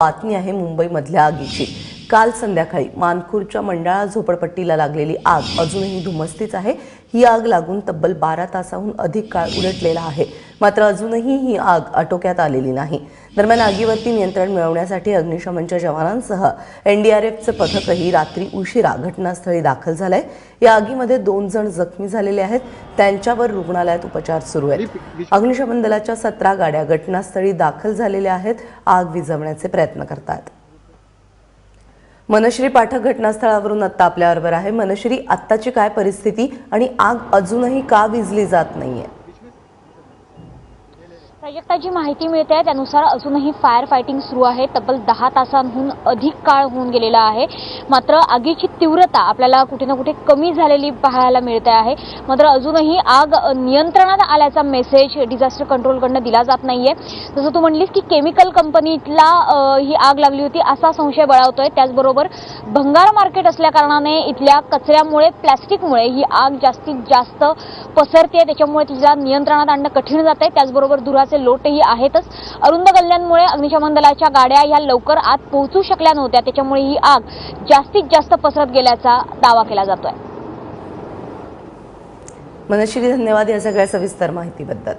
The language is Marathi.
बातमी आहे मुंबईमधल्या आगीची। काल संध्याकाळी मानखुर्दच्या मंडाळा झोपडपट्टीला लागलेली आग अजूनही धुमसतीच आहे। ही आग लागून तब्बल 12 तासांहून अधिक काळ उलटलेला आहे, मात्र अजूनही ही आग आटोक्यात आलेली नाही। दरम्यान आगीवरती नियंत्रण मिळवण्यासाठी अग्निशमनच्या जवानांसह एनडीआरएफचे पथकही रात्री उशिरा घटनास्थळी दाखल झालंय। या आगीमध्ये 2 जण जखमी झालेले आहेत, त्यांच्यावर रुग्णालयात उपचार सुरू आहेत। अग्निशमन दलाच्या 17 गाड्या घटनास्थळी दाखल झालेल्या आहेत, आग विझवण्याचे प्रयत्न करतात। मनश्री पाठक घटनास्थळावरून आता आपल्याबरोबर आहे। मनश्री, आत्ताची काय परिस्थिती आणि आग अजूनही का विझली जात नाहीये? प्राजक्ता, जी माहिती मिळते आहे त्यानुसार अजूनही फायर फायटिंग सुरू आहे। तब्बल 10 तासांहून अधिक काळ होऊन गेलेला आहे, मात्र आगीची तीव्रता आपल्याला कुठे ना कुठे कमी झालेली पाहायला मिळते आहे। मात्र अजूनही आग नियंत्रणात आल्याचा मेसेज डिझास्टर कंट्रोलकडून दिला जात नाहीये। जसं तू म्हणलीस की केमिकल कंपनीला ही आग लागली होती असा संशय बळावतोय। त्याचबरोबर भंगार मार्केट असल्या कारणाने इथल्या कचऱ्यामुळे, प्लास्टिकमुळे ही आग जास्तीत जास्त पसरते, त्याच्यामुळे तिला नियंत्रणात आणणं कठीण जातंय। त्याचबरोबर धुराचे लोटही आहेतच। अरुंद गल्ल्यांमुळे अग्निशमन दलाच्या गाड्या या लवकर आत पोहोचू शकल्या नव्हत्या, त्याच्यामुळे ही आग जास्तीत जास्त पसरत गेल्याचा दावा केला जातोय। मनश्री, धन्यवाद या सगळ्या सविस्तर माहितीबद्दल।